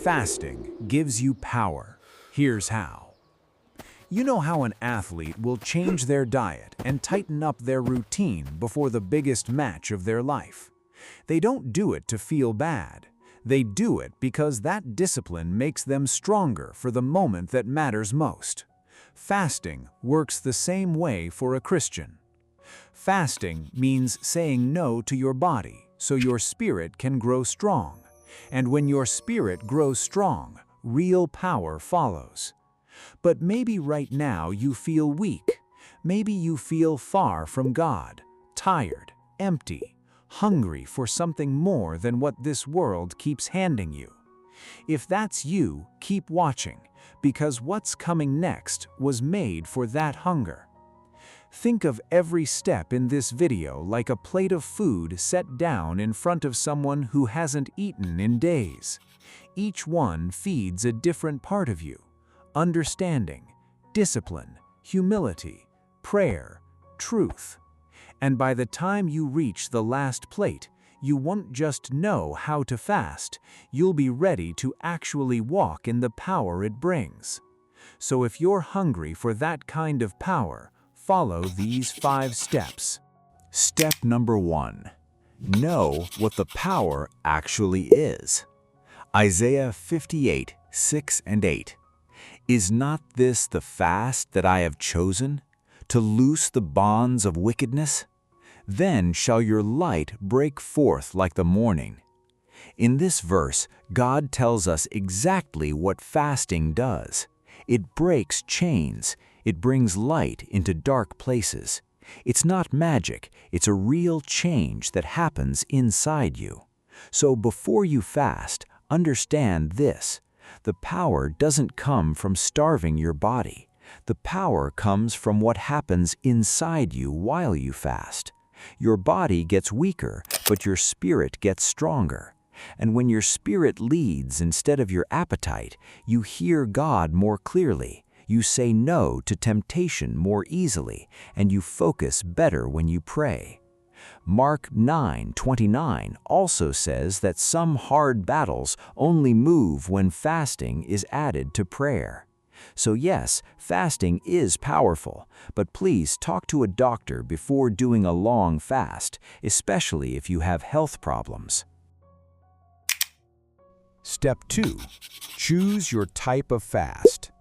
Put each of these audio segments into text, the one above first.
Fasting gives you power. Here's how. You know how an athlete will change their diet and tighten up their routine before the biggest match of their life. They don't do it to feel bad. They do it because that discipline makes them stronger for the moment that matters most. Fasting works the same way for a Christian. Fasting means saying no to your body so your spirit can grow strong. And when your spirit grows strong, real power follows. But maybe right now you feel weak. Maybe you feel far from God, tired, empty, hungry for something more than what this world keeps handing you. If that's you, keep watching, because what's coming next was made for that hunger. Think of every step in this video like a plate of food set down in front of someone who hasn't eaten in days. Each one feeds a different part of you: understanding, discipline, humility, prayer, truth. And by the time you reach the last plate, you won't just know how to fast, you'll be ready to actually walk in the power it brings. So if you're hungry for that kind of power, follow these 5 steps. Step number 1. Know what the power actually is. Isaiah 58, 6 and 8. Is not this the fast that I have chosen, to loose the bonds of wickedness? Then shall your light break forth like the morning. In this verse, God tells us exactly what fasting does. It breaks chains. It brings light into dark places. It's not magic, it's a real change that happens inside you. So before you fast, understand this: the power doesn't come from starving your body. The power comes from what happens inside you while you fast. Your body gets weaker, but your spirit gets stronger. And when your spirit leads instead of your appetite, you hear God more clearly. You say no to temptation more easily, and you focus better when you pray. Mark 9:29 also says that some hard battles only move when fasting is added to prayer. So yes, fasting is powerful, but please talk to a doctor before doing a long fast, especially if you have health problems. Step 2. Choose your type of fast.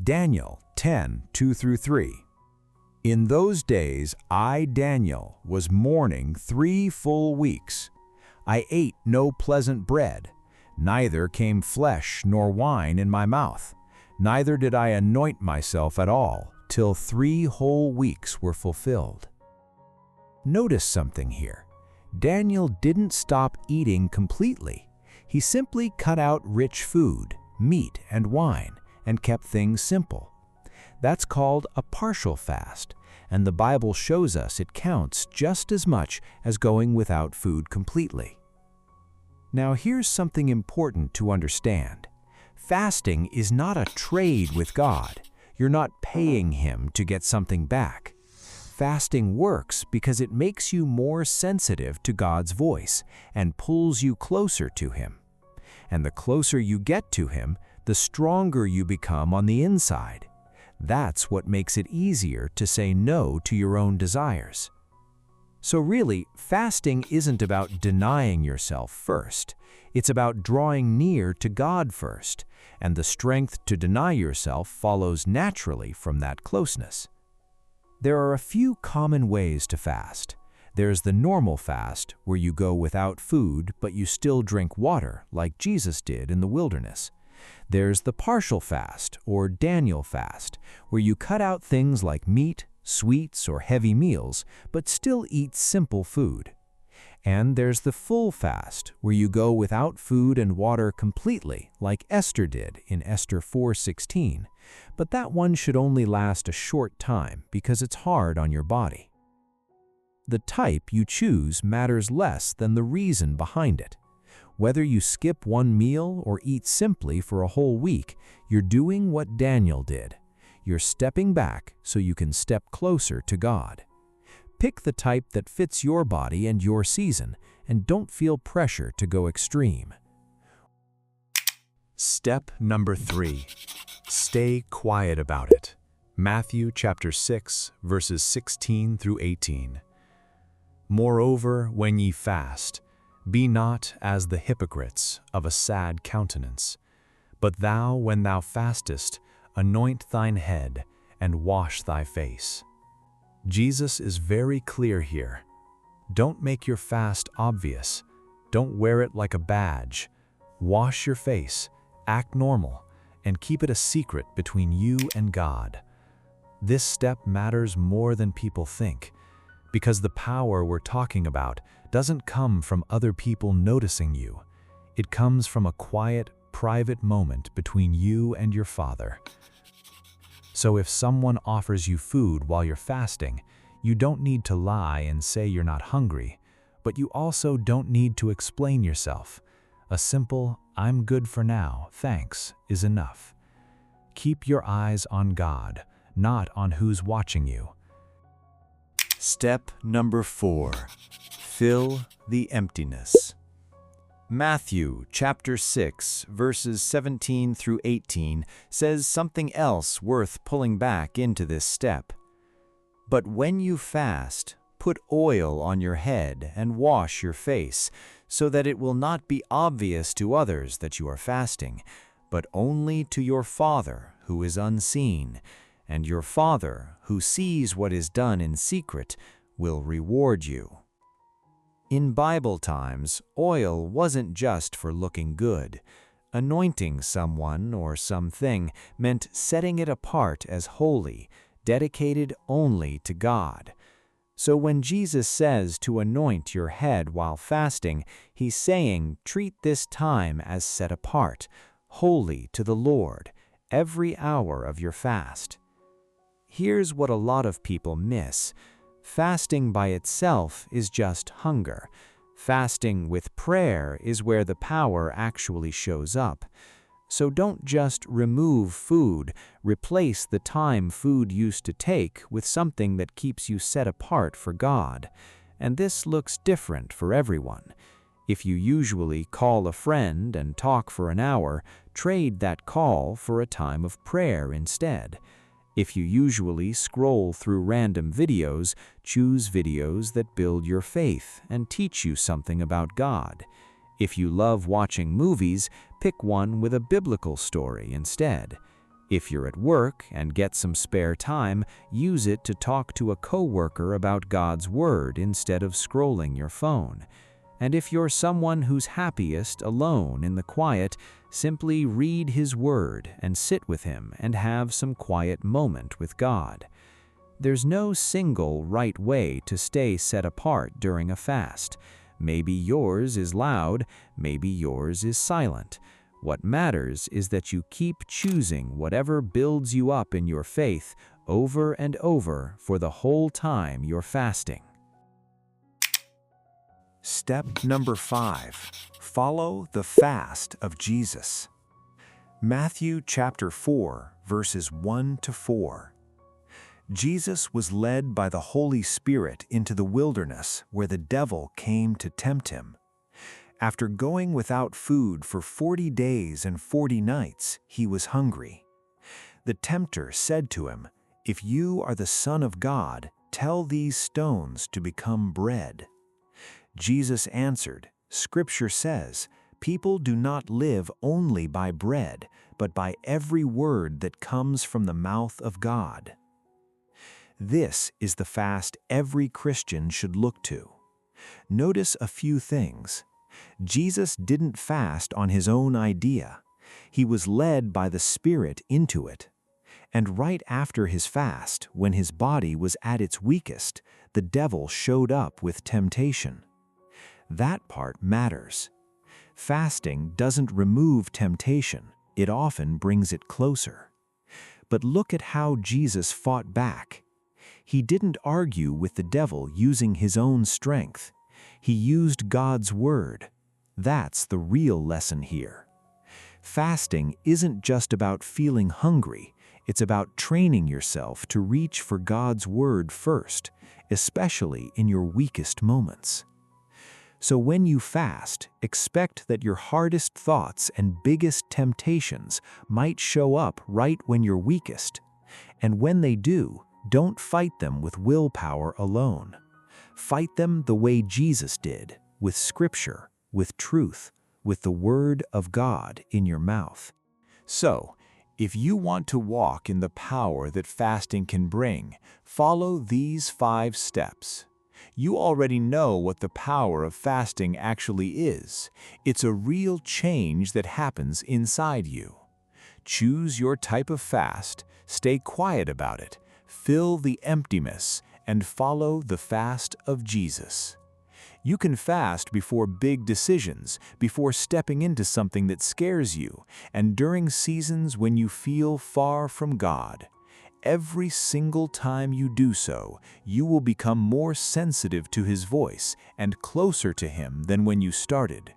Daniel 10:2-3. In those days I, Daniel, was mourning 3 full weeks. I ate no pleasant bread, neither came flesh nor wine in my mouth, neither did I anoint myself at all, till 3 whole weeks were fulfilled. Notice something here. Daniel didn't stop eating completely. He simply cut out rich food, meat and wine, and kept things simple. That's called a partial fast, and the Bible shows us it counts just as much as going without food completely. Now here's something important to understand. Fasting is not a trade with God. You're not paying Him to get something back. Fasting works because it makes you more sensitive to God's voice and pulls you closer to Him. And the closer you get to Him, the stronger you become on the inside. That's what makes it easier to say no to your own desires. So really, fasting isn't about denying yourself first. It's about drawing near to God first, and the strength to deny yourself follows naturally from that closeness. There are a few common ways to fast. There's the normal fast, where you go without food, but you still drink water, like Jesus did in the wilderness. There's the partial fast, or Daniel fast, where you cut out things like meat, sweets, or heavy meals, but still eat simple food. And there's the full fast, where you go without food and water completely, like Esther did in Esther 4:16. But that one should only last a short time because it's hard on your body. The type you choose matters less than the reason behind it. Whether you skip one meal or eat simply for a whole week, you're doing what Daniel did. You're stepping back so you can step closer to God. Pick the type that fits your body and your season, and don't feel pressure to go extreme. Step number 3. Stay quiet about it. Matthew chapter 6, verses 16 through 18. Moreover, when ye fast, be not as the hypocrites of a sad countenance, but thou, when thou fastest, anoint thine head and wash thy face. Jesus is very clear here. Don't make your fast obvious. Don't wear it like a badge. Wash your face, act normal, and keep it a secret between you and God. This step matters more than people think, because the power we're talking about doesn't come from other people noticing you. It comes from a quiet, private moment between you and your Father. So if someone offers you food while you're fasting, you don't need to lie and say you're not hungry, but you also don't need to explain yourself. A simple, "I'm good for now, thanks," is enough. Keep your eyes on God, not on who's watching you. Step number 4. Fill the emptiness. Matthew chapter 6, verses 17 through 18 says something else worth pulling back into this step. But when you fast, put oil on your head and wash your face, so that it will not be obvious to others that you are fasting, but only to your Father who is unseen, and your Father who sees what is done in secret will reward you. In Bible times, oil wasn't just for looking good. Anointing someone or something meant setting it apart as holy, dedicated only to God. So when Jesus says to anoint your head while fasting, he's saying treat this time as set apart, holy to the Lord, every hour of your fast. Here's what a lot of people miss. Fasting by itself is just hunger. Fasting with prayer is where the power actually shows up. So don't just remove food, replace the time food used to take with something that keeps you set apart for God. And this looks different for everyone. If you usually call a friend and talk for an hour, trade that call for a time of prayer instead. If you usually scroll through random videos, choose videos that build your faith and teach you something about God. If you love watching movies, pick one with a biblical story instead. If you're at work and get some spare time, use it to talk to a coworker about God's Word instead of scrolling your phone. And if you're someone who's happiest alone in the quiet, simply read His Word and sit with Him and have some quiet moment with God. There's no single right way to stay set apart during a fast. Maybe yours is loud, maybe yours is silent. What matters is that you keep choosing whatever builds you up in your faith over and over for the whole time you're fasting. Step number 5. Follow the fast of Jesus. Matthew chapter 4, verses 1 to 4. Jesus was led by the Holy Spirit into the wilderness where the devil came to tempt him. After going without food for 40 days and 40 nights, he was hungry. The tempter said to him, "If you are the Son of God, tell these stones to become bread." Jesus answered, "Scripture says, people do not live only by bread, but by every word that comes from the mouth of God." This is the fast every Christian should look to. Notice a few things. Jesus didn't fast on his own idea. He was led by the Spirit into it. And right after his fast, when his body was at its weakest, the devil showed up with temptation. That part matters. Fasting doesn't remove temptation, it often brings it closer. But look at how Jesus fought back. He didn't argue with the devil using his own strength. He used God's word. That's the real lesson here. Fasting isn't just about feeling hungry, it's about training yourself to reach for God's word first, especially in your weakest moments. So when you fast, expect that your hardest thoughts and biggest temptations might show up right when you're weakest. And when they do, don't fight them with willpower alone. Fight them the way Jesus did, with Scripture, with truth, with the Word of God in your mouth. So, if you want to walk in the power that fasting can bring, follow these 5 steps. You already know what the power of fasting actually is. It's a real change that happens inside you. Choose your type of fast, stay quiet about it, fill the emptiness, and follow the fast of Jesus. You can fast before big decisions, before stepping into something that scares you, and during seasons when you feel far from God. Every single time you do so, you will become more sensitive to His voice and closer to Him than when you started.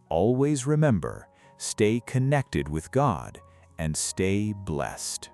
Always remember, stay connected with God and stay blessed.